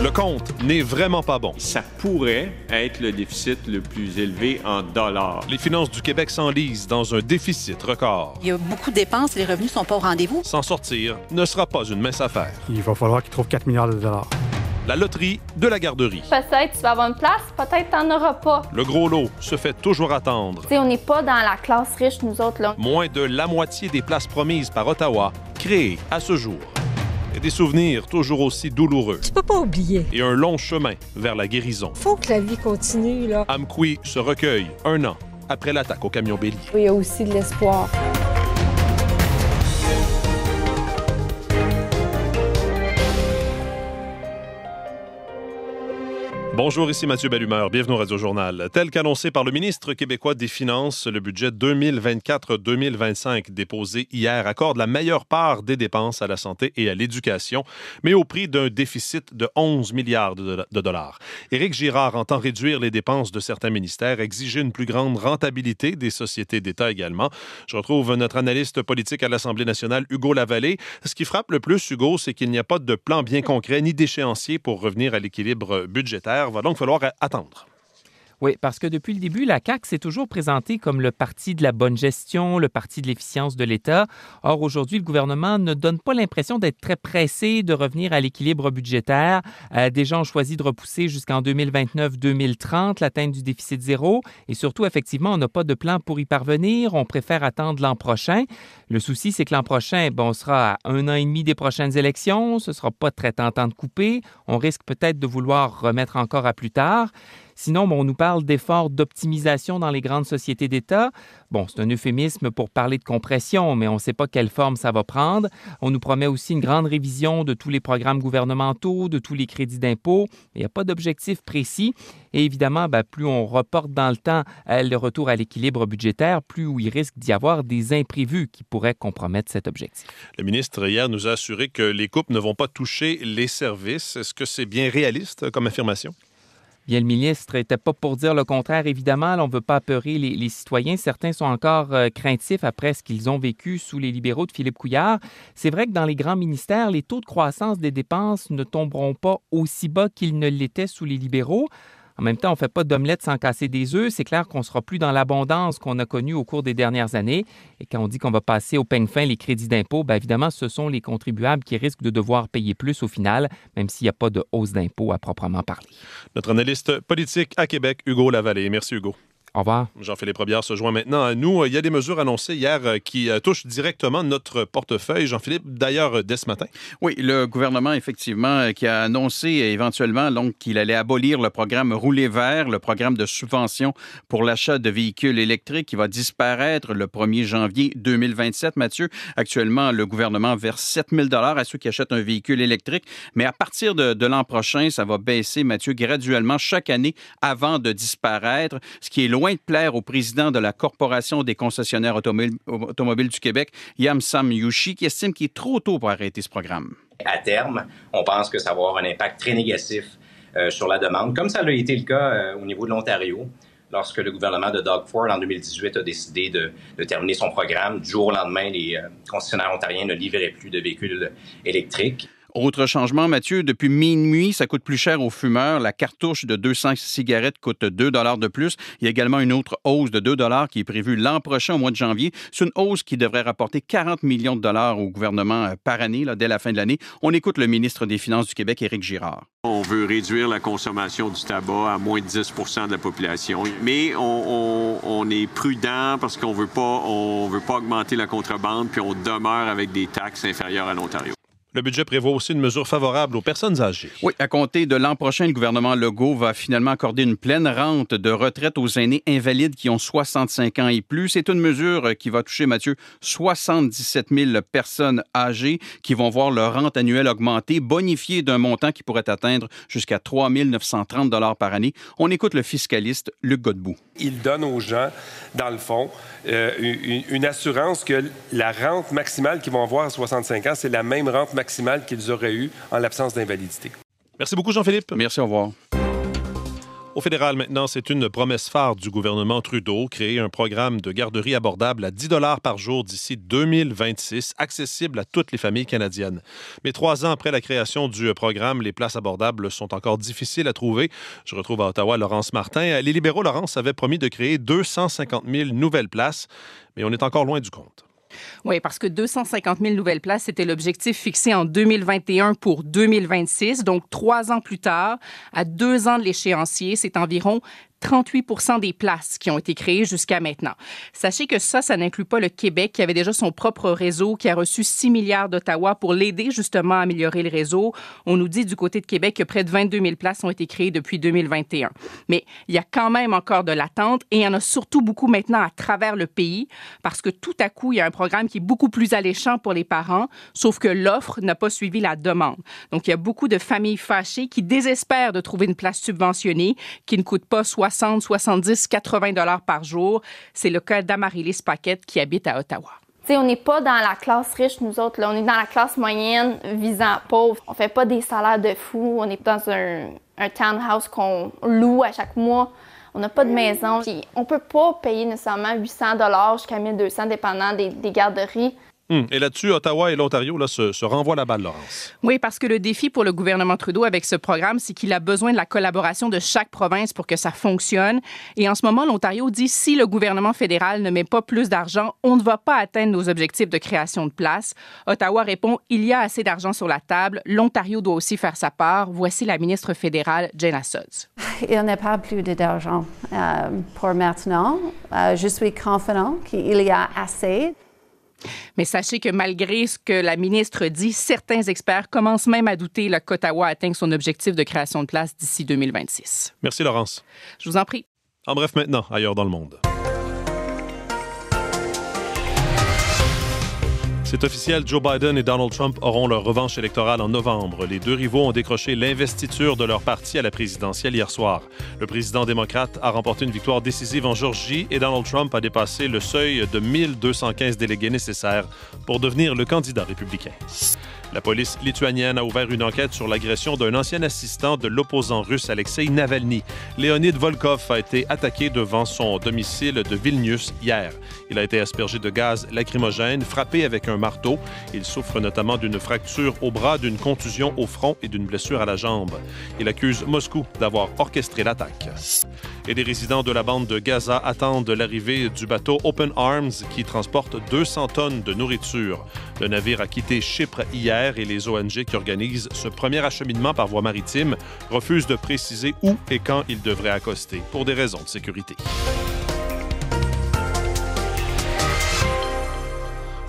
Le compte n'est vraiment pas bon. Ça pourrait être le déficit le plus élevé en dollars. Les finances du Québec s'enlisent dans un déficit record. Il y a beaucoup de dépenses, les revenus ne sont pas au rendez-vous. S'en sortir ne sera pas une mince affaire. Il va falloir qu'ils trouvent 4 milliards de dollars. La loterie de la garderie. Peut-être tu vas avoir une place, peut-être t'en auras pas. Le gros lot se fait toujours attendre. T'sais, on n'est pas dans la classe riche, nous autres, là. Moins de la moitié des places promises par Ottawa créées à ce jour. Et des souvenirs toujours aussi douloureux. Tu peux pas oublier. Et un long chemin vers la guérison. Faut que la vie continue, là. Amqui se recueille 1 an après l'attaque au camion bélier. Il y a aussi de l'espoir. Bonjour, ici Mathieu Bellumeur. Bienvenue au Radio-Journal. Tel qu'annoncé par le ministre québécois des Finances, le budget 2024-2025 déposé hier accorde la meilleure part des dépenses à la santé et à l'éducation, mais au prix d'un déficit de 11 milliards de dollars. Éric Girard entend réduire les dépenses de certains ministères, exiger une plus grande rentabilité des sociétés d'État également. Je retrouve notre analyste politique à l'Assemblée nationale, Hugo Lavallée. Ce qui frappe le plus, Hugo, c'est qu'il n'y a pas de plan bien concret ni d'échéancier pour revenir à l'équilibre budgétaire. Va donc falloir attendre. Oui, parce que depuis le début, la CAQ s'est toujours présentée comme le parti de la bonne gestion, le parti de l'efficience de l'État. Or, aujourd'hui, le gouvernement ne donne pas l'impression d'être très pressé de revenir à l'équilibre budgétaire. Des gens ont choisi de repousser jusqu'en 2029-2030 l'atteinte du déficit zéro. Et surtout, effectivement, on n'a pas de plan pour y parvenir. On préfère attendre l'an prochain. Le souci, c'est que l'an prochain, on sera à 1 an et demi des prochaines élections. Ce ne sera pas très tentant de couper. On risque peut-être de vouloir remettre encore à plus tard. Sinon, on nous parle d'efforts d'optimisation dans les grandes sociétés d'État. C'est un euphémisme pour parler de compression, mais on ne sait pas quelle forme ça va prendre. On nous promet aussi une grande révision de tous les programmes gouvernementaux, de tous les crédits d'impôt. Il n'y a pas d'objectif précis. Et évidemment, plus on reporte dans le temps le retour à l'équilibre budgétaire, plus il risque d'y avoir des imprévus qui pourraient compromettre cet objectif. Le ministre, hier, nous a assuré que les coupes ne vont pas toucher les services. Est-ce que c'est bien réaliste comme affirmation? Bien, le ministre n'était pas pour dire le contraire, évidemment. Là, on ne veut pas apeurer les citoyens. Certains sont encore craintifs après ce qu'ils ont vécu sous les libéraux de Philippe Couillard. C'est vrai que dans les grands ministères, les taux de croissance des dépenses ne tomberont pas aussi bas qu'ils ne l'étaient sous les libéraux. En même temps, on ne fait pas d'omelette sans casser des œufs. C'est clair qu'on ne sera plus dans l'abondance qu'on a connue au cours des dernières années. Et quand on dit qu'on va passer au peigne fin les crédits d'impôt, évidemment, ce sont les contribuables qui risquent de devoir payer plus au final, même s'il n'y a pas de hausse d'impôt à proprement parler. Notre analyste politique à Québec, Hugo Lavallée. Merci, Hugo. Au revoir. Jean-Philippe Robillard se joint maintenant à nous. Il y a des mesures annoncées hier qui touchent directement notre portefeuille. Jean-Philippe, d'ailleurs, dès ce matin. Oui, le gouvernement, effectivement, qui a annoncé éventuellement qu'il allait abolir le programme Rouler vert, le programme de subvention pour l'achat de véhicules électriques qui va disparaître le 1er janvier 2027. Mathieu, actuellement, le gouvernement verse 7 000 $ à ceux qui achètent un véhicule électrique, mais à partir de l'an prochain, ça va baisser, Mathieu, graduellement chaque année avant de disparaître, ce qui est loin de plaire au président de la Corporation des concessionnaires automobiles du Québec, Yam-Sam Yushi, qui estime qu'il est trop tôt pour arrêter ce programme. À terme, on pense que ça va avoir un impact très négatif sur la demande, comme ça a été le cas au niveau de l'Ontario, lorsque le gouvernement de Doug Ford, en 2018, a décidé de terminer son programme. Du jour au lendemain, les concessionnaires ontariens ne livraient plus de véhicules électriques. Autre changement, Mathieu, depuis minuit, ça coûte plus cher aux fumeurs. La cartouche de 200 cigarettes coûte 2 $ de plus. Il y a également une autre hausse de 2 $ qui est prévue l'an prochain, au mois de janvier. C'est une hausse qui devrait rapporter 40 millions de dollars au gouvernement par année, dès la fin de l'année. On écoute le ministre des Finances du Québec, Éric Girard. On veut réduire la consommation du tabac à moins de 10 % de la population. Mais on est prudent parce qu'on veut pas augmenter la contrebande, puis on demeure avec des taxes inférieures à l'Ontario. Le budget prévoit aussi une mesure favorable aux personnes âgées. Oui, à compter de l'an prochain, le gouvernement Legault va finalement accorder une pleine rente de retraite aux aînés invalides qui ont 65 ans et plus. C'est une mesure qui va toucher, Mathieu, 77 000 personnes âgées qui vont voir leur rente annuelle augmenter, bonifiée d'un montant qui pourrait atteindre jusqu'à 3 930 $ par année. On écoute le fiscaliste Luc Godbout. Il donne aux gens, dans le fond, une assurance que la rente maximale qu'ils vont avoir à 65 ans, c'est la même rente maximale qu'ils auraient eue en l'absence d'invalidité. Merci beaucoup, Jean-Philippe. Merci, au revoir. Au fédéral, maintenant, c'est une promesse phare du gouvernement Trudeau, créer un programme de garderie abordable à 10 $ par jour d'ici 2026, accessible à toutes les familles canadiennes. Mais 3 ans après la création du programme, les places abordables sont encore difficiles à trouver. Je retrouve à Ottawa Laurence Martin. Les libéraux, Laurence, avaient promis de créer 250 000 nouvelles places, mais on est encore loin du compte. Oui, parce que 250 000 nouvelles places, c'était l'objectif fixé en 2021 pour 2026. Donc, 3 ans plus tard, à 2 ans de l'échéancier, c'est environ 38% des places qui ont été créées jusqu'à maintenant. Sachez que ça n'inclut pas le Québec, qui avait déjà son propre réseau, qui a reçu 6 milliards d'Ottawa pour l'aider justement à améliorer le réseau. On nous dit du côté de Québec que près de 22 000 places ont été créées depuis 2021. Mais il y a quand même encore de l'attente et il y en a surtout beaucoup maintenant à travers le pays parce que tout à coup, il y a un programme qui est beaucoup plus alléchant pour les parents, sauf que l'offre n'a pas suivi la demande. Donc, il y a beaucoup de familles fâchées qui désespèrent de trouver une place subventionnée qui ne coûte pas 60, 70, 80 $ par jour. C'est le cas d'Amaryllis Paquette qui habite à Ottawa. T'sais, on n'est pas dans la classe riche, nous autres. Là. On est dans la classe moyenne visant pauvre. On fait pas des salaires de fou. On est dans un townhouse qu'on loue à chaque mois. On n'a pas de maison. Puis on peut pas payer nécessairement 800 $ jusqu'à 1200 dépendant des garderies. Et là-dessus, Ottawa et l'Ontario là, se renvoient la balle, Laurence. Oui, parce que le défi pour le gouvernement Trudeau avec ce programme, c'est qu'il a besoin de la collaboration de chaque province pour que ça fonctionne. Et en ce moment, l'Ontario dit si le gouvernement fédéral ne met pas plus d'argent, on ne va pas atteindre nos objectifs de création de places. Ottawa répond il y a assez d'argent sur la table. L'Ontario doit aussi faire sa part. Voici la ministre fédérale, Jenna Sudds. Il n'y a pas plus d'argent pour maintenant. Je suis confiant qu'il y a assez. Mais sachez que malgré ce que la ministre dit, certains experts commencent même à douter qu'Ottawa atteigne son objectif de création de places d'ici 2026. Merci, Laurence. Je vous en prie. En bref, maintenant, ailleurs dans le monde. C'est officiel, Joe Biden et Donald Trump auront leur revanche électorale en novembre. Les deux rivaux ont décroché l'investiture de leur parti à la présidentielle hier soir. Le président démocrate a remporté une victoire décisive en Géorgie et Donald Trump a dépassé le seuil de 1215 délégués nécessaires pour devenir le candidat républicain. La police lituanienne a ouvert une enquête sur l'agression d'un ancien assistant de l'opposant russe Alexei Navalny. Leonid Volkov a été attaqué devant son domicile de Vilnius hier. Il a été aspergé de gaz lacrymogène, frappé avec un marteau. Il souffre notamment d'une fracture au bras, d'une contusion au front et d'une blessure à la jambe. Il accuse Moscou d'avoir orchestré l'attaque. Et des résidents de la bande de Gaza attendent l'arrivée du bateau Open Arms qui transporte 200 tonnes de nourriture. Le navire a quitté Chypre hier et les ONG qui organisent ce premier acheminement par voie maritime refusent de préciser où et quand ils devraient accoster pour des raisons de sécurité.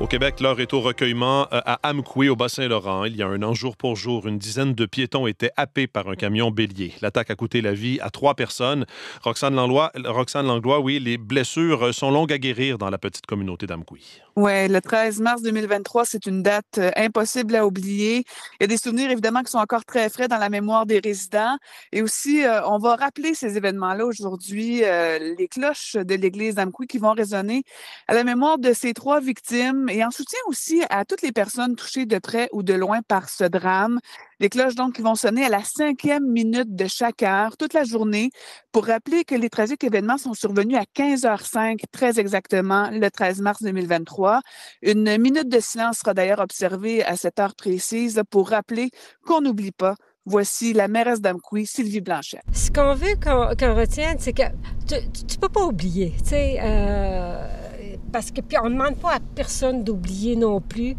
Au Québec, l'heure est au recueillement à Amqui, au Bas-Saint-Laurent. Il y a un an, jour pour jour, une dizaine de piétons étaient happés par un camion bélier. L'attaque a coûté la vie à 3 personnes. Roxane Langlois, oui, les blessures sont longues à guérir dans la petite communauté d'Amqui. Oui, le 13 mars 2023, c'est une date impossible à oublier. Il y a des souvenirs, évidemment, qui sont encore très frais dans la mémoire des résidents. Et aussi, on va rappeler ces événements-là aujourd'hui, les cloches de l'église d'Amqui qui vont résonner à la mémoire de ces 3 victimes et en soutien aussi à toutes les personnes touchées de près ou de loin par ce drame. Les cloches, donc, qui vont sonner à la 5e minute de chaque heure, toute la journée, pour rappeler que les tragiques événements sont survenus à 15h05, très exactement, le 13 mars 2023. Une minute de silence sera d'ailleurs observée à cette heure précise pour rappeler qu'on n'oublie pas. Voici la mairesse d'Amqui, Sylvie Blanchet. Ce qu'on veut qu'on retienne, c'est que tu peux pas oublier, tu sais, parce que puis on ne demande pas à personne d'oublier non plus.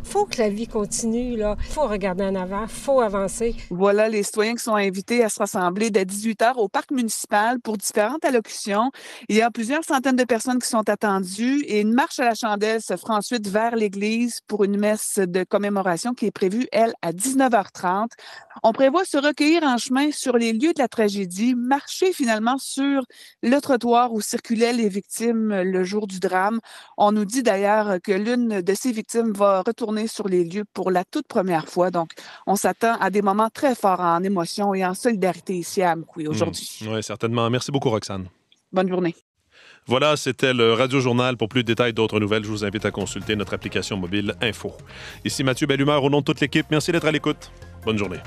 Faut que la vie continue, là. Faut regarder en avant, faut avancer. Voilà les citoyens qui sont invités à se rassembler dès 18h au parc municipal pour différentes allocutions. Il y a plusieurs centaines de personnes qui sont attendues et une marche à la chandelle se fera ensuite vers l'église pour une messe de commémoration qui est prévue, elle, à 19h30. On prévoit se recueillir en chemin sur les lieux de la tragédie, marcher finalement sur le trottoir où circulaient les victimes le jour du drame. On nous dit d'ailleurs que l'une de ces victimes va retourner sur les lieux pour la toute première fois. Donc, on s'attend à des moments très forts en émotion et en solidarité ici à Amqui aujourd'hui. Oui, certainement. Merci beaucoup, Roxane. Bonne journée. Voilà, c'était le Radio Journal. Pour plus de détails d'autres nouvelles, je vous invite à consulter notre application mobile Info. Ici Mathieu Bellumeur, au nom de toute l'équipe. Merci d'être à l'écoute. Bonne journée.